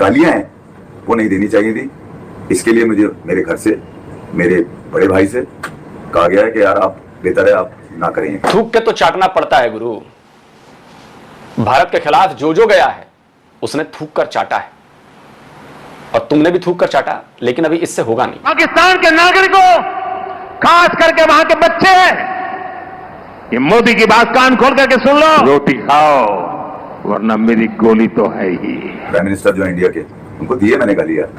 गालियां हैं वो नहीं देनी चाहिए थी। इसके लिए मुझे मेरे घर से, मेरे बड़े भाई से कहा गया है कि यार आप बेहतर है आप ना करें। थूक के तो चाटना पड़ता है गुरु। भारत के खिलाफ जो जो गया है उसने थूक कर चाटा है, और तुमने भी थूक कर चाटा, लेकिन अभी इससे होगा नहीं। पाकिस्तान के नागरिकों, खास करके वहां के बच्चे, ये मोदी की बात कान खोल करके सुन लो। रोटी खाओ वरना मेरी गोली तो है ही। प्राइम मिनिस्टर जो है इंडिया के, उनको दिए मैंने गाली यार,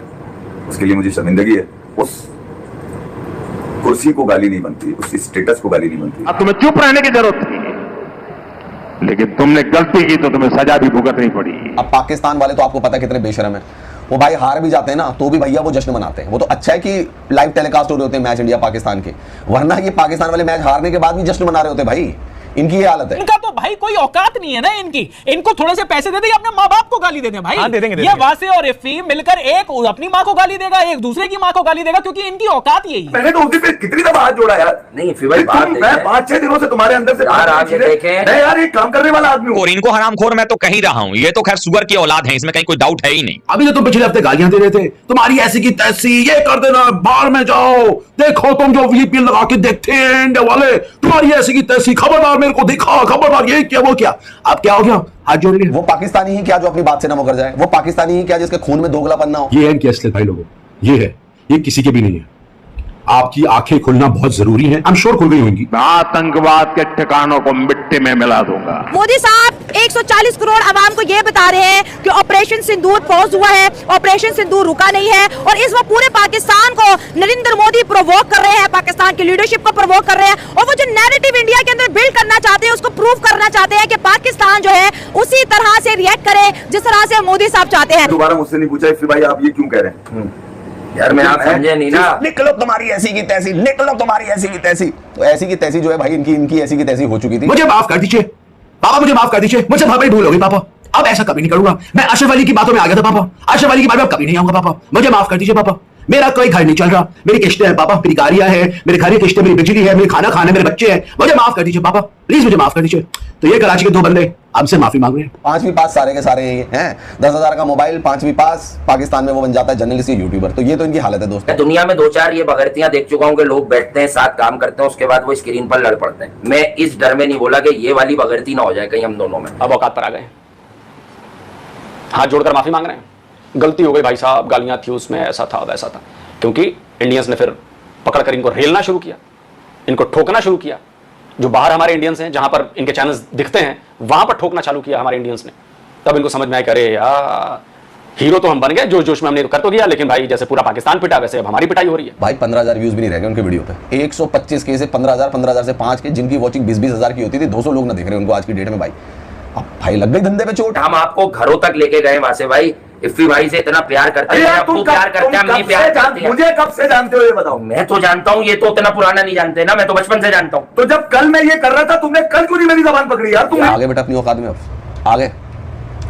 उसके लिए मुझे शर्मिंदगी है। उस कुर्सी को गाली नहीं बनती, उस स्टेटस को गाली नहीं बनती। अब तुम्हें चुप रहने की जरूरत थी, लेकिन तुमने गलती की तो तुम्हें सजा भी भुगतनी पड़ी। अब पाकिस्तान वाले तो आपको पता है कितने बेशरम है, वो भाई हार भी जाते हैं ना तो भी भैया वो जश्न मनाते हैं। वो तो अच्छा है कि लाइव टेलीकास्ट हो रहे होते हैं मैच इंडिया पाकिस्तान के, वरना ये पाकिस्तान वाले मैच हारने के बाद भी जश्न मना रहे होते भाई। इनकी ये हालत है। इनका तो भाई कोई औकात नहीं है ना इनकी। इनको थोड़े से पैसे दे दे, अपने माँ बाप को गाली दे दे भाई। दे देंगे, ये वासे और इफ्फी मिलकर एक अपनी माँ को गाली देगा, एक दूसरे की माँ को गाली देगा, क्योंकि इनकी औकात यही है। मैंने तो उस दिन पे कितनी दफा हाथ जोड़ा यार। नहीं फिर भाई बात मैं 5-6 दिनों से तुम्हारे अंदर से देखें यार एक काम करने वाला आदमी हूं। और इनको हरामखोर मैं तो कह ही रहा हूं, ये तो खैर सुगर की औलाद है, इसमें कहीं कोई डाउट है ही नहीं। अभी तो तुम पिछले हफ्ते गालियां दे रहे थे, तुम्हारी ऐसी की तैसी, ये कर देना, बाहर में जाओ, देखो तुम जो वीपीएल लगा के देखते हैं इंडिया वाले, तुम्हारी ऐसी की तैसी, खबरदार मेरे को दिखा, खबरदार ये क्या वो क्या। अब क्या हो गया, हाथ जोड़ लिए। वो पाकिस्तानी ही क्या जो अपनी बात से ना मुकर जाए, वो पाकिस्तानी ही क्या जिसके खून में दोगलापन ना हो। ये है इनकी असलियत भाई लोगों, ये है, ये किसी के भी नहीं है। आपकी आंखें खुलना बहुत जरूरी है, आई एम श्योर खुल गई होंगी। मैं आतंकवाद के ठिकानों को मिट्टी में मिला दूंगा। मोदी साहब 140 करोड़ आवाम को ये बता रहे हैं कि ऑपरेशन सिंदूर पॉज हुआ है, ऑपरेशन सिंदूर रुका नहीं है, और इस वक्त पूरे पाकिस्तान को नरेंद्र मोदी प्रोवोक कर रहे हैं, पाकिस्तान की लीडरशिप को प्रोवोक कर रहे हैं, और वो जो नैरेटिव इंडिया के अंदर बिल्ड करना चाहते हैं उसको प्रूव करना चाहते हैं कि पाकिस्तान जो है उसी तरह से रिएक्ट करे जिस तरह से मोदी साहब चाहते हैं। दोबारा मुझसे नहीं पूछा फिर भाई आप ये क्यों कह रहे हैं यार, मैं आप समझे नहीं ना। निकलो तुम्हारी ऐसी की तैसी, निकलो तुम्हारी ऐसी की तैसी। तो ऐसी की तैसी जो है भाई इनकी ऐसी की तैसी हो चुकी थी। मुझे माफ कर दीजिए पापा, मुझे माफ कर दीजिए, मुझसे बहुत बड़ी भूल हो गई पापा, अब ऐसा कभी नहीं करूंगा। मैं अशरफ अली की बातों में आ गया था पापा, अशरफ अली की बात में कभी नहीं आऊंगा पापा, मुझे माफ कर दीजिए पापा। मेरा कोई घर नहीं चल रहा, मेरी किस्तें हैं पापा, मेरी गाड़ियां हैं, मेरे घर की किस्तें, मेरी बिजली है, मेरे खाना खाने, मेरे बच्चे हैं, मुझे माफ कर दीजिए पापा, प्लीज मुझे माफ कर दीजिए। तो ये कराची के 2 बंदे हमसे माफी मांग रहे हैं। 5वीं पास सारे के सारे हैं, 10,000 का मोबाइल, 5वीं पास, पाकिस्तान में वो बन जाता है जर्नलिस्ट या यूट्यूबर। तो ये तो इनकी हालत है दोस्तों। दुनिया में 2-4 ये बगैरतियां देख चुका हूं कि लोग बैठते हैं साथ काम करते हैं, उसके बाद वो स्क्रीन पर लड़ पड़ते हैं। मैं इस डर में नहीं बोला कि ये वाली बगैरती ना हो जाए कहीं हम दोनों में। अब औकात पर आ गए, हाथ जोड़कर माफी मांग रहे हैं। गलती हो गई भाई साहब, गालियां थी उसमें, ऐसा था वैसा था, क्योंकि इंडियंस ने फिर पकड़कर इनको रेलना शुरू किया, इनको ठोकना शुरू किया। जो बाहर हमारे इंडियंस हैं, जहां पर इनके चैनल्स दिखते हैं, वहां पर ठोकना चालू किया हमारे इंडियंस ने। तब इनको समझ में आया, करे यार हीरो तो हम बन गए, जोश जोश में हमने कर तो गया, लेकिन भाई जैसे पूरा पाकिस्तान पिटा वैसे अब हमारी पिटाई हो रही है। भाई 15,000 व्यूज भी नहीं रह गए उनके वीडियो पे। 125 के से 15,000, 15,000 से 5 के, जिनकी वॉचिंग 20-20 हजार की होती थी, 200 लोग ना देख रहे उनको आज की डेट में। भाई अब भाई लग गई धंधे पे चोट। हम आपको घरों तक लेके गए वहां से भाई, इफ्फी भाई से इतना प्यार करते हैं, तुम प्यार करते हैं, हम प्यार करते हैं। मुझे कब से जानते हो ये बताओ। मैं तो जानता हूँ, ये तो इतना पुराना नहीं जानते ना, मैं तो बचपन से जानता हूँ। तो जब कल मैं ये कर रहा था तुमने कल क्यों नहीं मेरी जबान पकड़ी यार। तुम आगे बेटा अपनी औकात में, अब आगे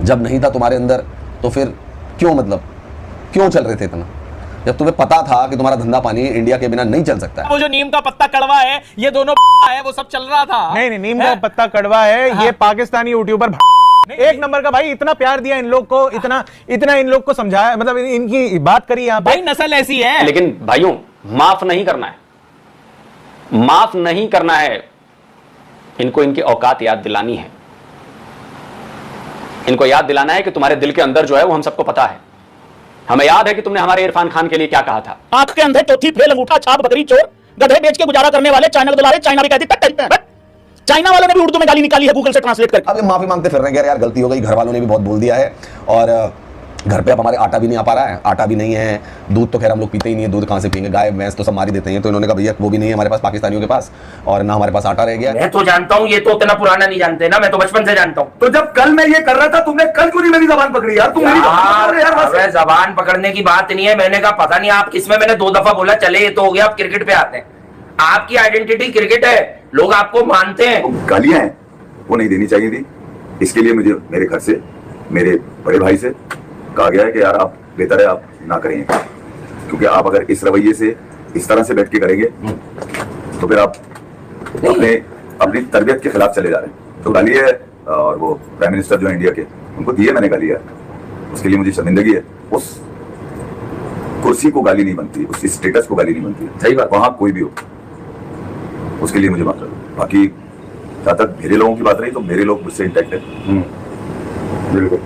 जब नहीं था तुम्हारे अंदर तो फिर क्यों, मतलब क्यों चल रहे थे इतना, जब तुम्हें पता था कि तुम्हारा धंधा पानी इंडिया के बिना नहीं चल सकता है। वो जो नीम का पत्ता कड़वा है, ये दोनों है, वो सब चल रहा था। नहीं, नीम का पत्ता कड़वा है, ये पाकिस्तानी यूट्यूबर एक नंबर का भाई, इतना प्यार दिया इन लोग को, इतना इन लोग को समझाया, मतलब इनकी बात करी यहाँ भाई, नस्ल ऐसी है। लेकिन भाइयों माफ नहीं करना है, माफ नहीं करना है, इनको इनकी औकात याद दिलानी है। इनको याद दिलाना है कि तुम्हारे दिल के अंदर जो है वो हम सबको पता है। हमें याद है कि तुमने हमारे इरफान खान के लिए क्या कहा था। आंख के अंधे, चौथी फेल, अंगूठा छाप, बकरी चोर, गधे बेच के गुजारा करने वाले, चाइना को दुलारे, चाइना भी कहती है। चाइना वालों ने भी उर्दू में गाली निकाली है गूगल से ट्रांसलेट करके। अब ये माफी मांगते फिर रहे हैं यार, गलती हो गई, घर वालों ने भी बहुत बोल दिया है, और घर पे अब हमारे आटा भी नहीं आ पा रहा है, आटा भी नहीं है, दूध तो खैर हम लोग पीते ही नहीं है, दूध कहाँ से पियेंगे, गाय भैंस तो सब मार ही देते हैं। तो इन्होंने कहा भैया वो भी नहीं है हमारे पास पाकिस्तानियों के पास, और ना हमारे पास आटा रह गया। मैं तो जानता हूँ, ये तो इतना पुराना नहीं जानते ना, मैं तो बचपन से जानता हूँ। तो जब कल मैं ये कर रहा था तुमने कल क्यों नहीं मेरी जबान पकड़ी यार। तुम यार जबान पकड़ने की बात नहीं है, मैंने कहा पता नहीं आप किसमें, मैंने 2 दफा बोला चले ये तो हो गया, आप क्रिकेट पे आते हैं। आपकी आइडेंटिटी क्रिकेट है, लोग आपको मानते हैं। गालियां हैं वो नहीं देनी चाहिए थी। इसके लिए मुझे मेरे घर से, मेरे बड़े भाई से कहा गया है कि यार आप बेहतर है आप ना करें, क्योंकि आप अगर इस रवैये से इस तरह से बैठ के करेंगे तो फिर आप अपनी तरबियत के खिलाफ चले जा रहे हैं। तो गाली है, और वो प्राइम मिनिस्टर जो है इंडिया के, उनको दिए मैंने गाली है, उसके लिए मुझे शर्मिंदगी है। उस कुर्सी को गाली नहीं बनती, उस स्टेटस को गाली नहीं बनती। सही बात। वहां कोई भी हो, उसके लिए मुझे माफ कर दो। बाकी जहां तक मेरे लोगों की बात रही, तो मेरे लोग मुझसे इंटैक्ट है। बिल्कुल,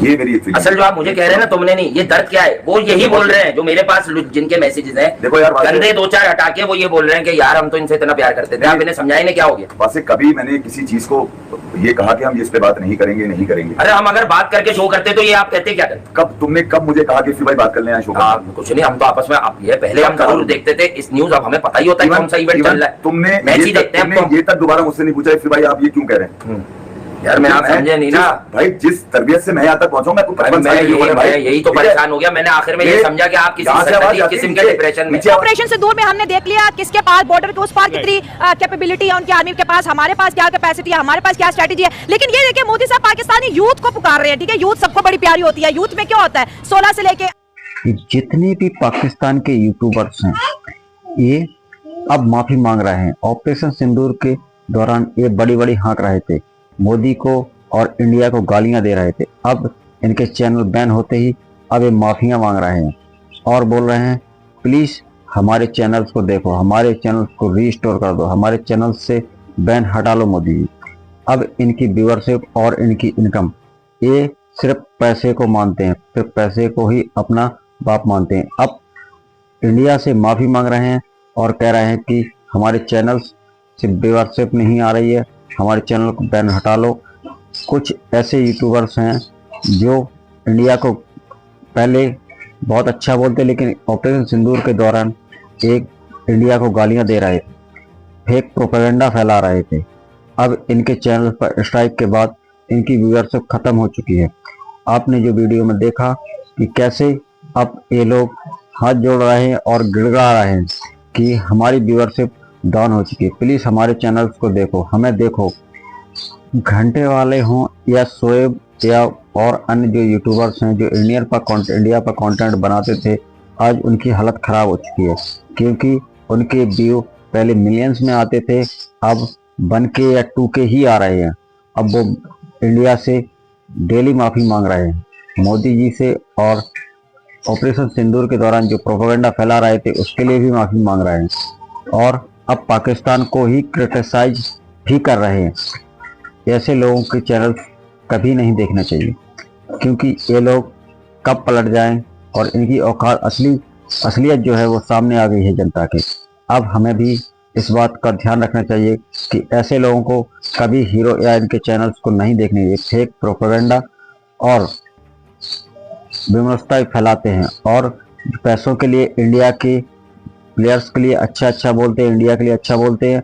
ये मेरी एक असल जो आप मुझे कह रहे हैं ना, तुमने नहीं, ये दर्द क्या है, वो यही बोल रहे हैं जो मेरे पास जिनके मैसेजेस हैं। देखो यार, गंदे 2-4 हटा के वो ये बोल रहे हैं कि यार हम तो इनसे इतना प्यार करते थे। आप इन्हें समझाए क्या हो गया? वैसे कभी मैंने किसी चीज को ये कहा कि हम इस पे बात नहीं करेंगे, नहीं करेंगे। अरे हम अगर बात करके शो करते तो ये आप कहते क्या करते? कब मुझे कहा कि भाई बात कर लें शो का? कुछ नहीं, हम तो आपस में आप ये पहले हम जरूर देखते थे इस न्यूज, अब हमें पता ही होता है कौन सा इवेंट चल रहा है। तुमने मैच ही देखते हैं। ये तक दोबारा मुझसे नहीं पूछा भाई आप ये क्यों कह रहे हैं? यार मैं आप समझे नहीं ना भाई, जिस तरबियत से मैं यहाँ तक पहुंचा, मैं यही तो परेशान हो गया। मैंने आखिर में ये समझा कि आप किसी किस्म के डिप्रेशन में। ऑपरेशन सिंदूर में हमने देख लिया किसके पास बॉर्डर के उस पार कितनी कैपेबिलिटी है उनकी आर्मी के पास, हमारे पास क्या कैपेसिटी है, हमारे पास क्या स्ट्रेटेजी है। लेकिन ये देखिए मोदी साहब पाकिस्तानी यूथ को पुकार रहे हैं। ठीक है, यूथ सबको बड़ी प्यारी होती है। यूथ में क्या होता है, 16 से लेके जितने भी पाकिस्तान के यूट्यूबर्स हैं ये अब माफी मांग रहे हैं। ऑपरेशन सिंदूर के दौरान ये बड़ी बड़ी हाँक रहे थे, मोदी को और इंडिया को गालियां दे रहे थे। अब इनके चैनल बैन होते ही अब ये माफियां मांग रहे हैं और बोल रहे हैं प्लीज हमारे चैनल्स को देखो, हमारे चैनल्स को रीस्टोर कर दो, हमारे चैनल से बैन हटा लो मोदी जी। अब इनकी व्यूअरशिप और इनकी इनकम, ये सिर्फ पैसे को मानते हैं, सिर्फ पैसे को ही अपना बाप मानते हैं। अब इंडिया से माफी मांग रहे हैं और कह रहे हैं कि हमारे चैनल्स से व्यूअरशिप नहीं आ रही है, हमारे चैनल को बैन हटा लो। कुछ ऐसे यूट्यूबर्स हैं जो इंडिया को पहले बहुत अच्छा बोलते, लेकिन ऑपरेशन सिंदूर के दौरान एक इंडिया को गालियां दे रहे थे, फेक प्रोपेगेंडा फैला रहे थे। अब इनके चैनल पर स्ट्राइक के बाद इनकी व्यूअरशिप खत्म हो चुकी है। आपने जो वीडियो में देखा कि कैसे अब ये लोग हाथ जोड़ रहे हैं और गिड़गिड़ा रहे हैं कि हमारी व्यूअरशिप डाउन हो चुकी है, प्लीज़ हमारे चैनल्स को देखो, हमें देखो। घंटे वाले हों या शोएब या और अन्य जो यूट्यूबर्स हैं जो इंडिया पर कंटेंट बनाते थे, आज उनकी हालत ख़राब हो चुकी है क्योंकि उनके व्यू पहले मिलियंस में आते थे, अब 1K या 2K ही आ रहे हैं। अब वो इंडिया से डेली माफ़ी मांग रहे हैं मोदी जी से, और ऑपरेशन सिंदूर के दौरान जो प्रोपेगेंडा फैला रहे थे उसके लिए भी माफ़ी मांग रहे हैं और अब पाकिस्तान को ही क्रिटिसाइज भी कर रहे हैं। ऐसे लोगों के चैनल कभी नहीं देखना चाहिए क्योंकि ये लोग कब पलट जाएं और इनकी औकात असलियत जो है वो सामने आ गई है जनता के। अब हमें भी इस बात का ध्यान रखना चाहिए कि ऐसे लोगों को कभी हीरो या इनके चैनल्स को नहीं देखने चाहिए। फेक प्रोपेगेंडा और विमर्शता फैलाते हैं और पैसों के लिए इंडिया के प्लेयर्स के लिए अच्छा बोलते हैं, इंडिया के लिए अच्छा बोलते हैं